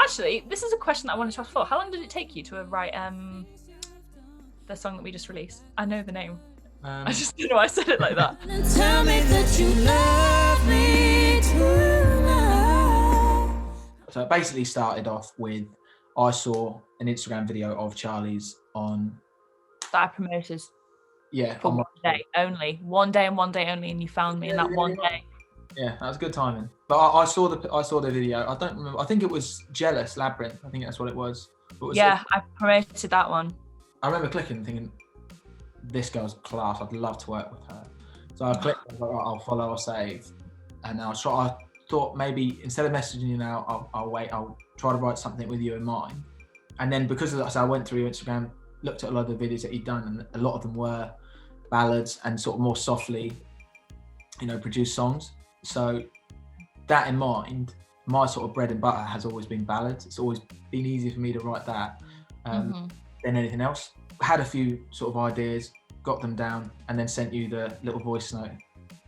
Actually, this is a question that I wanted to ask before. How long did it take you to write the song that we just released? I know the name. I just don't know why I said it like that. Tell me that you love me tonight. So it basically started off with, I saw an Instagram video of Charlie's on... That I promoted. Yeah. For one day only. One day and one day only, and you found me in that one day. Yeah, that was good timing. But I saw the video. I don't remember. I think it was Jealous Labyrinth. I think that's what it was. I promoted that one. I remember clicking and thinking, this girl's class. I'd love to work with her. So I clicked. I was like, right, I'll follow or save. And I thought maybe instead of messaging you now, I'll wait. I'll try to write something with you in mind. And then because of that, so I went through your Instagram, looked at a lot of the videos that you'd done, and a lot of them were ballads and sort of more softly, produced songs. So that in mind, my sort of bread and butter has always been ballads. It's always been easier for me to write that than anything else. Had a few sort of ideas, got them down, and then sent you the little voice note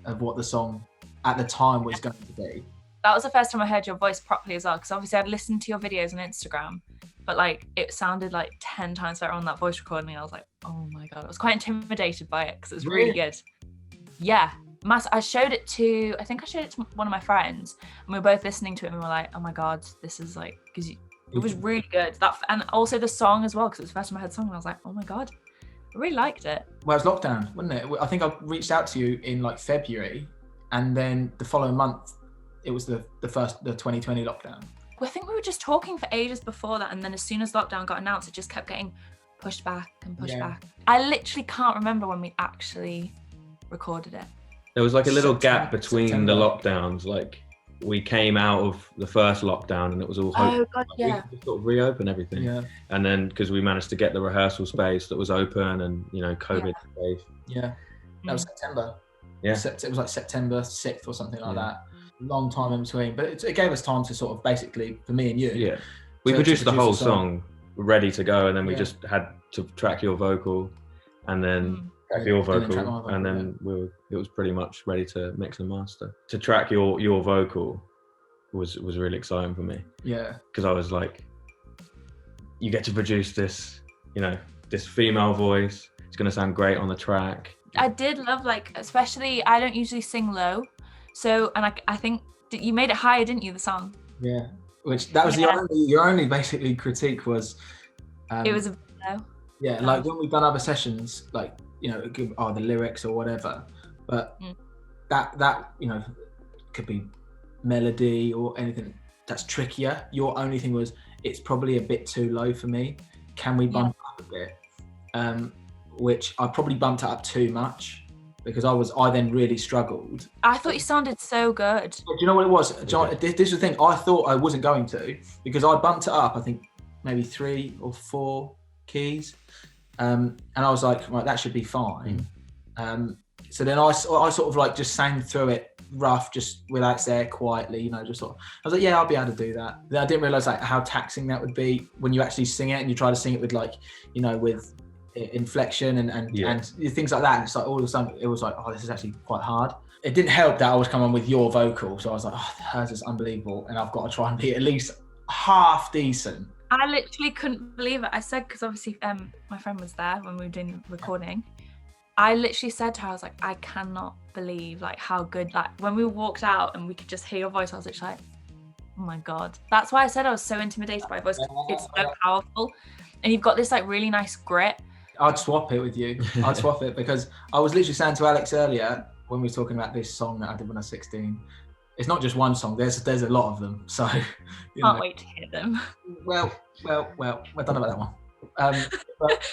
of what the song at the time was going to be. That was the first time I heard your voice properly as well, because obviously I'd listened to your videos on Instagram, but like it sounded like 10 times better on that voice recording. And I was like, oh my God, I was quite intimidated by it because it was really good. Yeah. I showed it to one of my friends, and we were both listening to it, and we were like, oh my God, this is like, because it was really good. And also the song as well, because it was the first time I heard the song, and I was like, oh my God, I really liked it. Well, it was lockdown, wasn't it? I think I reached out to you in like February, and then the following month, it was the 2020 lockdown. Well, I think we were just talking for ages before that, and then as soon as lockdown got announced, it just kept getting pushed back and pushed back. I literally can't remember when we actually recorded it. There was like a little gap between the lockdowns. Like we came out of the first lockdown and it was all hope. Oh God, yeah. We could sort of reopen everything. Yeah. And then because we managed to get the rehearsal space that was open and COVID safe. Yeah. That was September. Yeah. It was like September 6th or something like that. Long time in between, but it gave us time to sort of basically, for me and you. Yeah. We produced the whole song ready to go, and then we just had to track your vocal, and then track your vocal, and then it was pretty much ready to mix and master. To track your vocal was really exciting for me. Yeah. Because I was like, you get to produce this, this female voice. It's going to sound great on the track. I did love, like, especially, I don't usually sing low. So, and I think you made it higher, didn't you, the song? Yeah. Which, that was your only basically critique was... it was a bit low. Yeah, like when we've done other sessions, like, the lyrics or whatever, but that could be melody or anything that's trickier. Your only thing was, it's probably a bit too low for me. Can we bump it up a bit? Which I probably bumped it up too much because I then really struggled. I thought you sounded so good. Do you know what it was? John, this is the thing, I thought I wasn't going to, because I bumped it up, I think maybe 3 or 4 keys. And I was like, right, that should be fine. So then I sort of like just sang through it rough, just without there quietly, just sort of, I was like, yeah, I'll be able to do that. Then I didn't realize like how taxing that would be when you actually sing it and you try to sing it with like, with inflection and things like that. And it's like all of a sudden it was like, oh, this is actually quite hard. It didn't help that I was coming with your vocal. So I was like, oh, hers is unbelievable. And I've got to try and be at least half decent. I literally couldn't believe it. I said, because obviously my friend was there when we were doing recording. I literally said to her, I was like, I cannot believe like how good, like when we walked out and we could just hear your voice, I was literally like, oh my God. That's why I said I was so intimidated by your voice. It's so powerful. And you've got this like really nice grit. I'd swap it with you. I'd swap it because I was literally saying to Alex earlier when we were talking about this song that I did when I was 16, it's not just one song, there's a lot of them. So can't wait to hear them. Well, I don't know about that one. But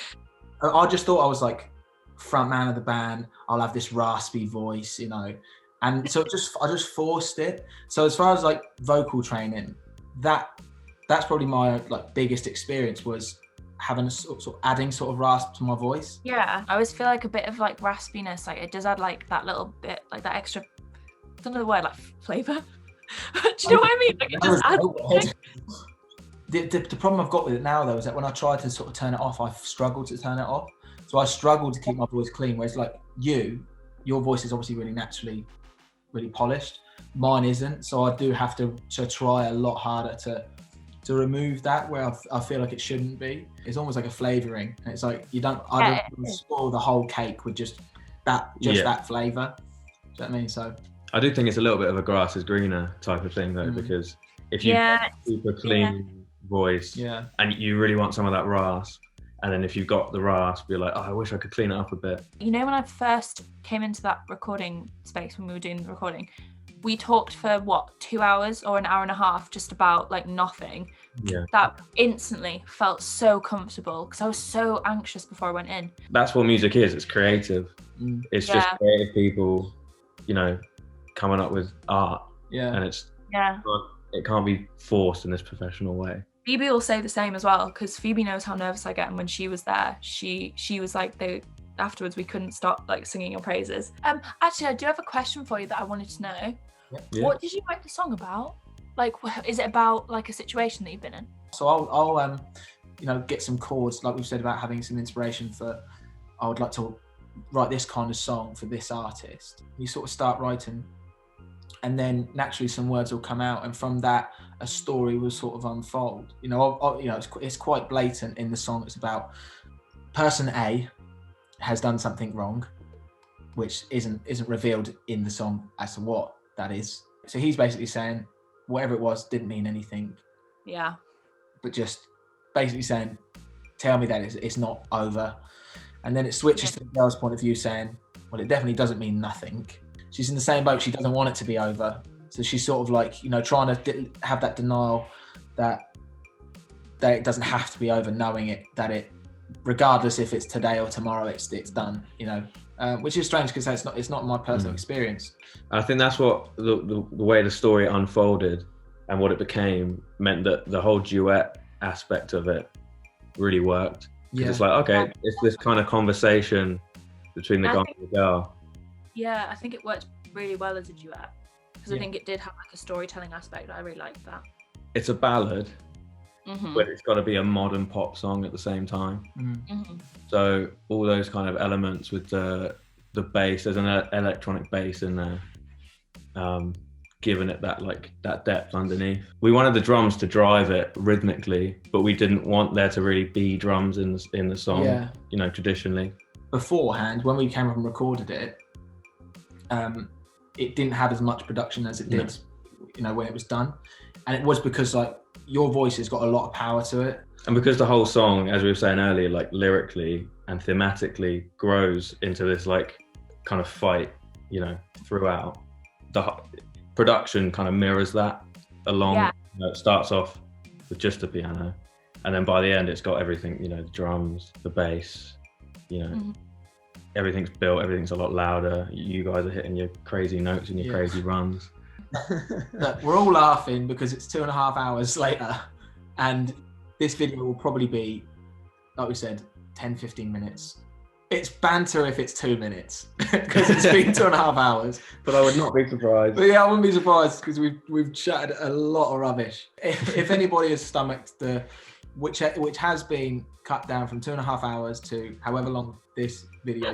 I just thought I was like front man of the band, I'll have this raspy voice, and so I just forced it. So as far as like vocal training, that's probably my like biggest experience, was having a sort of adding sort of rasp to my voice. Yeah, I always feel like a bit of like raspiness, like it does add like that little bit, like that extra, I don't know the word, like flavour. Do you know what I mean? Like it just adds. The problem I've got with it now though is that when I try to sort of turn it off, I've struggled to turn it off. So I struggle to keep my voice clean, whereas like your voice is obviously really naturally, really polished. Mine isn't, so I do have to try a lot harder to to remove that where I feel like it shouldn't be. It's almost like a flavouring. And it's like I don't spoil the whole cake with just that flavour. Do you know what I mean? So I do think it's a little bit of a grass is greener type of thing though, because if you've got a super clean voice and you really want some of that rasp, and then if you've got the rasp, you're like, oh, I wish I could clean it up a bit. You know, when I first came into that recording space when we were doing the recording, we talked for 2 hours or an hour and a half just about like nothing. Yeah. That instantly felt so comfortable because I was so anxious before I went in. That's what music is. It's creative. It's just creative people, you know, coming up with art. Yeah. And it can't be forced in this professional way. Phoebe will say the same as well, because Phoebe knows how nervous I get, and when she was there, she was like, afterwards we couldn't stop like singing your praises. Actually, I do have a question for you that I wanted to know. Yeah. What did you write the song about? Like, is it about like a situation that you've been in? So I'll you know, get some chords, like we've said about having some inspiration for, I would like to write this kind of song for this artist. You sort of start writing, and then naturally some words will come out, and from that a story will sort of unfold. You know, you know, it's quite blatant in the song. It's about person A has done something wrong, which isn't revealed in the song as to what that is. So he's basically saying whatever it was didn't mean anything. Yeah. But just basically saying, tell me that it's not over. And then it switches to the girl's point of view saying, well, it definitely doesn't mean nothing. She's in the same boat. She doesn't want it to be over. So she's sort of like, you know, trying to have that denial that it doesn't have to be over, knowing it, that it, regardless if it's today or tomorrow, it's done, you know, which is strange because it's not my personal experience. I think that's what the way the story unfolded and what it became meant that the whole duet aspect of it really worked. Yeah. It's like, okay, it's this kind of conversation between the guy and the girl. Yeah, I think it worked really well as a duet because I think it did have like a storytelling aspect. I really liked that. It's a ballad, but it's got to be a modern pop song at the same time. So all those kind of elements with the bass, there's an electronic bass in there, giving it that depth underneath. We wanted the drums to drive it rhythmically, but we didn't want there to really be drums in the song, you know, traditionally. Beforehand, when we came up and recorded it, it didn't have as much production as it did, you know, when it was done. And it was because like your voice has got a lot of power to it. And because the whole song, as we were saying earlier, like lyrically and thematically grows into this like kind of fight, you know, throughout. The production kind of mirrors that along. You know, it starts off with just the piano, and then by the end it's got everything, you know, the drums, the bass, you know, everything's built, everything's a lot louder. You guys are hitting your crazy notes and your crazy runs. Look, we're all laughing because it's 2.5 hours later, and this video will probably be, like we said, 10-15 minutes. It's banter if it's 2 minutes because it's been 2.5 hours. But I would not be surprised. But yeah, I wouldn't be surprised because we've chatted a lot of rubbish. If anybody has stomached which has been cut down from 2.5 hours to however long this video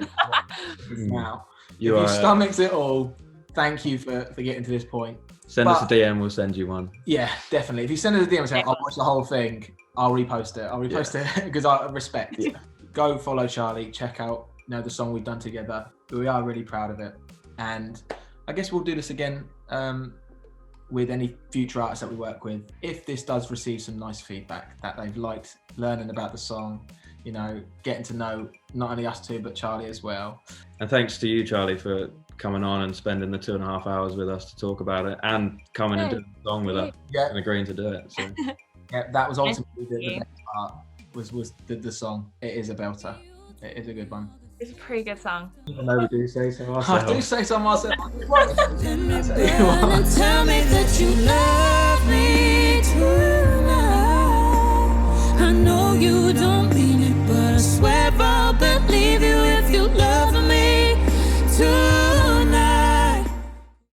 is now. If you stomached it all, thank you for getting to this point. Send us a DM, we'll send you one. Yeah, definitely. If you send us a DM and say, I'll watch the whole thing, I'll repost it. Because I respect. Yeah. Go follow Charlie, check out, you know, the song we've done together. We are really proud of it. And I guess we'll do this again with any future artists that we work with. If this does receive some nice feedback that they've liked learning about the song, you know, getting to know not only us two, but Charlie as well. And thanks to you, Charlie, for coming on and spending the 2.5 hours with us to talk about it and coming and doing the song with us and agreeing to do it. So. Yeah, that was ultimately the best part, was the song. It is a belter. It is a good one. It's a pretty good song. Even though we do say so ourselves. I do say so myself. Tell me that you love me too.